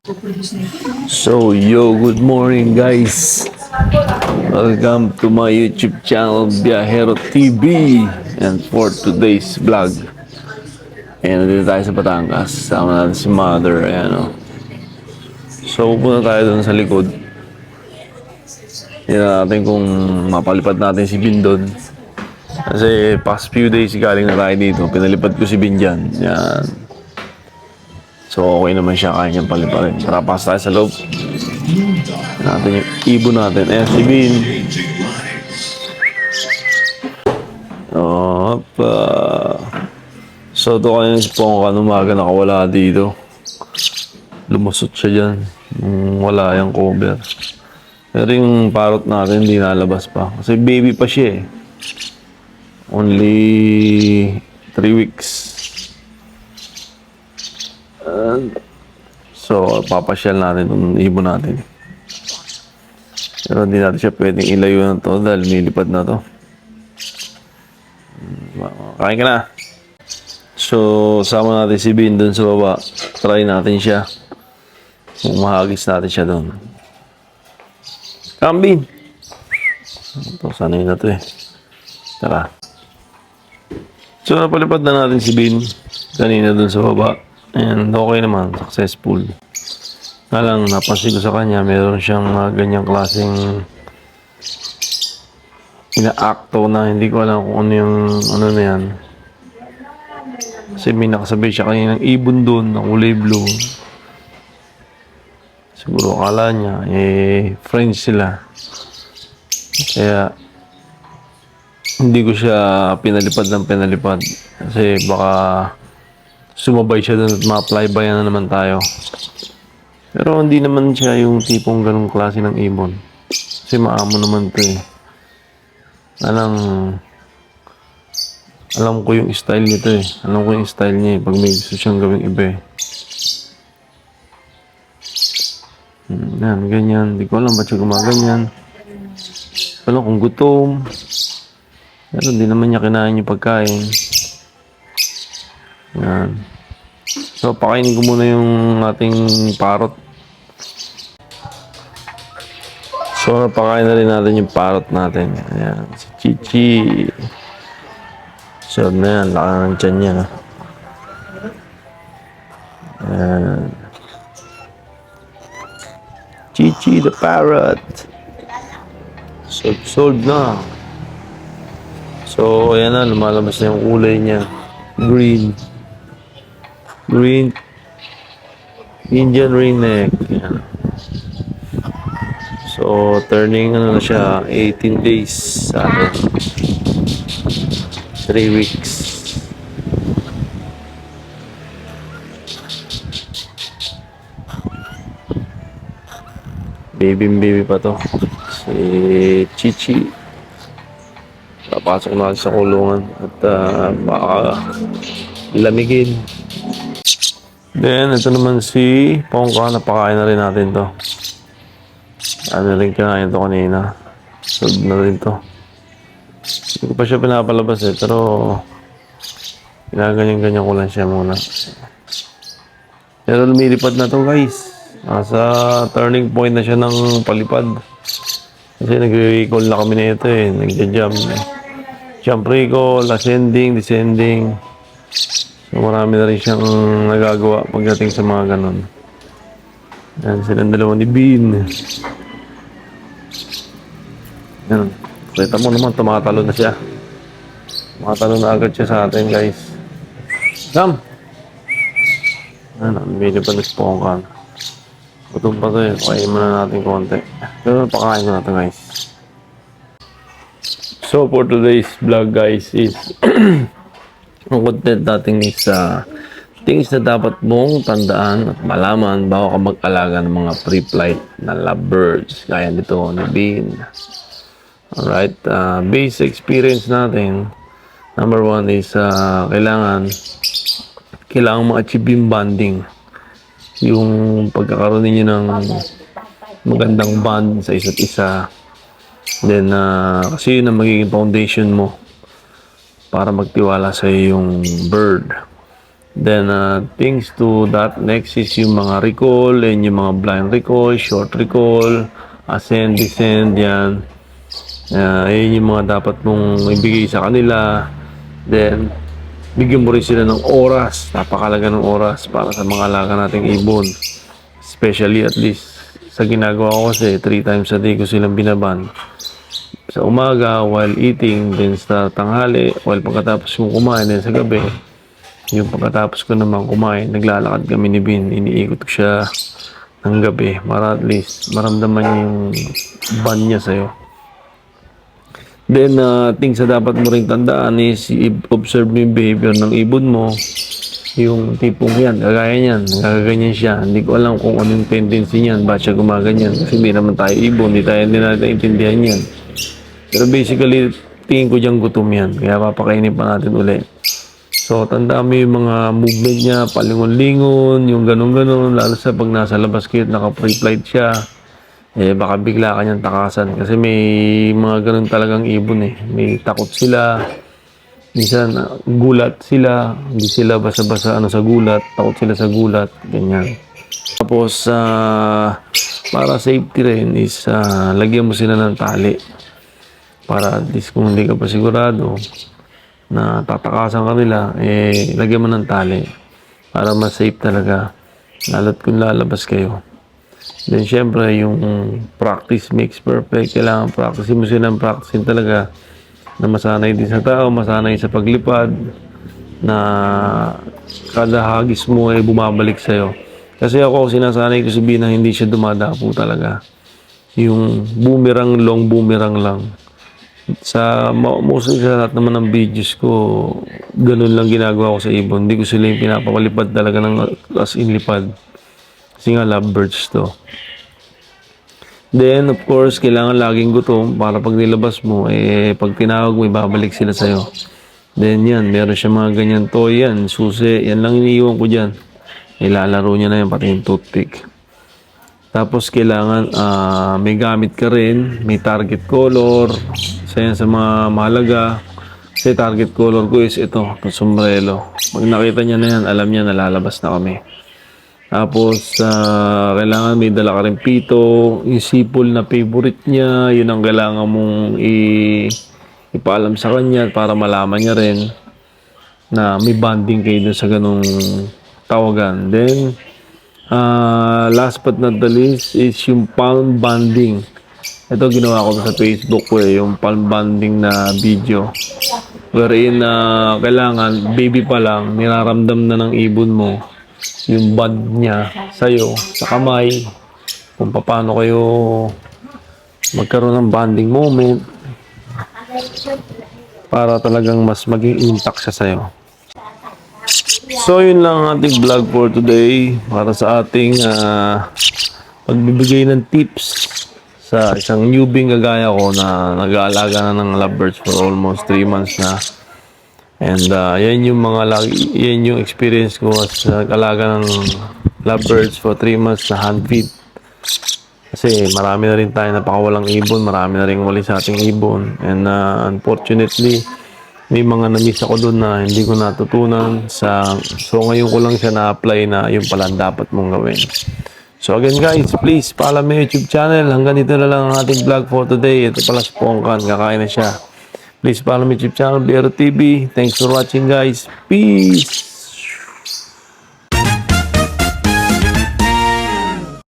So, yo, good morning guys. Welcome to my YouTube channel, Biahero TV. And for today's vlog, ayan, nandito tayo sa Batangas. Sama natin si Mother, ayan o. So, pupunta tayo dun sa likod. Tingnan natin kung mapalipad natin si Bin doon. Kasi past few days galing na tayo dito. Pinalipad ko si Bin dyan. Yan. So, okay naman siya, kaya niyang paliparin. Tara, pas tayo sa loob. Natin yung ibon natin. Ayan si Bin. Opa. So, ito kayo si Pongka umaga nakawala dito. Lumusot siya dyan. Wala yung cover. Pero yung parrot natin hindi nalabas pa. Kasi baby pa siya eh. Only 3 weeks. So, papasyal natin itong ibon natin. Pero hindi natin siya pwedeng ilayo na to dahil milipad na to. Kain ka na. So, sama natin si Bin dun sa baba. Try natin siya. Kung mahagis natin siya dun. Come, Bin. Ito, sanay na to eh. Tara. So, napalipad na natin si Bin. Kanina dun sa baba. And okay naman, successful. Lang, napansin ko sa kanya, meron siyang ganyang klaseng ina-acto na hindi ko alam kung ano yung ano na yan. Kasi may nakasabay siya kaninang ibon doon na kulay blue. Siguro akala niya, friends sila. Kaya, hindi ko siya pinalipad ng pinalipad. Kasi baka sumabay siya doon at ma-flyby na naman tayo. Pero hindi naman siya yung tipong ganong klase ng ibon. Kasi maamo naman to eh. Alam ko yung style nito eh. Alam ko yung style niya eh. Pag may gusto siyang gawing iba eh. Yan, ganyan. Hindi ko alam ba't siya gumaganyan. Alam kung gutom. Pero hindi naman niya kinain yung pagkain. Yan. So, pakainin ko muna yung ating parrot. So, napakain na rin natin yung parrot natin. Ayan, si Chichi. So, na yan. Laka ng tiyan niya. Ayan. Chichi the parrot. Sold na. So, ayan na. Lumalabas na yung kulay niya. Green. Indian ringneck. Ayan. So, turning ano na siya, 18 days sa atin. 3 weeks. Baby pa to. Si Chichi. Papasok natin sa kulungan at baka lamigin. Then, ito naman si Pongka. Napakain na rin natin to. Ano rin kinain ito kanina. Sold na rin to. Hindi ko pa siya pinapalabas eh. Pero ginaganyan-ganyan ko lang siya muna. Pero lumilipad na to guys. Nasa turning point na siya ng palipad. Kasi nag-recall na kami na ito eh. Nag-jump. Jump recall, ascending, descending. So marami na rin siyang nagagawa pagdating sa mga ganon. Yan silang dalawa ni Bean. Yan. Kita mo naman, tumakatalo na siya. Tumakatalo na agad siya sa atin, guys. Come! Ano, medyo pa nagspongkan. Gutom pa to eh. Pakain muna natin konti. Pero pakain ko na to, guys. So, for today's vlog, guys, is ang content natin is things na dapat mong tandaan at malaman bago ka mag-alaga ng mga pre-flight na lovebirds. Gaya nito ni Bean. Alright, basic experience natin. Number 1 is kailangan ma-achieve yung bonding. Yung pagkakaroon ninyo ng magandang bond sa isa't isa. Then, kasi yun ang magiging foundation mo para magtiwala sa yung bird. Then, things to that next is yung mga recall and yung mga blind recall, short recall, ascend, descend, yan. Yun yung mga dapat mong ibigay sa kanila. Then, bigyan mo rin sila ng oras. Napakalaga ng oras para sa mga alaga nating ibon. Especially at least sa ginagawa ko kasi 3 times a day ko silang binaban. Sa umaga, while eating, then sa tanghali, while pagkatapos kong kumain, then sa gabi. Yung pagkatapos ko naman kumain, naglalakad kami ni Bin. Iniikot ko siya ng gabi para at least maramdaman niya yung ban niya sa'yo. Then, things na dapat mo rin tandaan is observe mo yung behavior ng ibon mo. Yung tipong yan, kagaya niyan, nagkaganyan siya. Hindi ko alam kung anong tendency niyan, bakit siya gumaganyan. Kasi hindi naman tayo ibon, hindi natin intindihan yan. Pero basically, tingin ko diyang gutom yan. Kaya papakainin pa natin ulit. So, tandaan mo yung mga movement niya, palingon-lingon, yung ganun-ganun, lalo sa pag nasa labas kayo, naka-pre-flight siya, baka bigla ka niyang takasan. Kasi may mga ganun talagang ibon eh. May takot sila, minsan gulat sila, hindi sila basa-basa sa gulat, takot sila sa gulat, ganyan. Tapos, para safety rin is, lagyan mo sila ng tali. Para at least kung hindi ka pa sigurado, na tatakasan ka nila, lagyan mo ng tali para mas safe talaga lalo't kung lalabas kayo. Then syempre yung practice makes perfect. Kailangan practice mo silang practice talaga na masanay din sa tao, masanay sa paglipad, na kada hagis mo ay bumabalik sa'yo. Kasi ako sinasanay ko sabihin na hindi siya dumadapo talaga, yung boomerang, long boomerang lang. Sa mostly sa lahat naman ng videos ko, ganun lang ginagawa ko sa ibon. Hindi ko sila yung pinapapalipad talaga ng as in lipad. Kasi nga lovebirds to. Then, of course, kailangan laging gutom para pag nilabas mo, pag tinawag mo, ibabalik sila sa'yo. Then yan, meron siya mga ganyan toy yan, susi, yan lang iniiwan ko dyan. Ilalaro niya na yan, pati yung toothpick. Tapos kailangan may gamit ka rin, may target color. Isa yan sa mga mahalaga. Kasi target color ko is ito, itong sombrero. Pag nakita niya na yan, alam niya nalalabas na kami. Tapos kailangan may dala ka rin pito. Yung sipol na favorite niya, yun ang kailangan mong ipaalam sa kanya para malaman niya rin na may bonding kayo dun sa ganung tawagan. Then, last but not the least is yung palm bonding. Ito ginawa ko sa Facebook ko yung palm bonding na video. Wherein kailangan baby pa lang, niraramdam na ng ibon mo yung bond niya sa'yo, sa kamay, kung paano kayo magkaroon ng bonding moment para talagang mas maging intact siya sa'yo. So, yun lang ang ating vlog for today para sa ating pagbibigay ng tips sa isang newbie kagaya ko na nag-aalaga na ng lovebirds for almost 3 months na. And yan yung experience ko sa nag-alaga ng lovebirds for 3 months na hand feed. Kasi marami na rin tayo napakawalang ibon, marami na rin wali sa ating ibon. And unfortunately, may mga na-miss ako doon na hindi ko natutunan. So ngayon ko lang siya na-apply na yung pala dapat mong gawin. So again guys, please follow my YouTube channel. Hanggang dito na lang ang ating vlog for today. Ito pala si Pongkan, kakain na siya. Please follow my YouTube channel, BRO TV. Thanks for watching guys. Peace!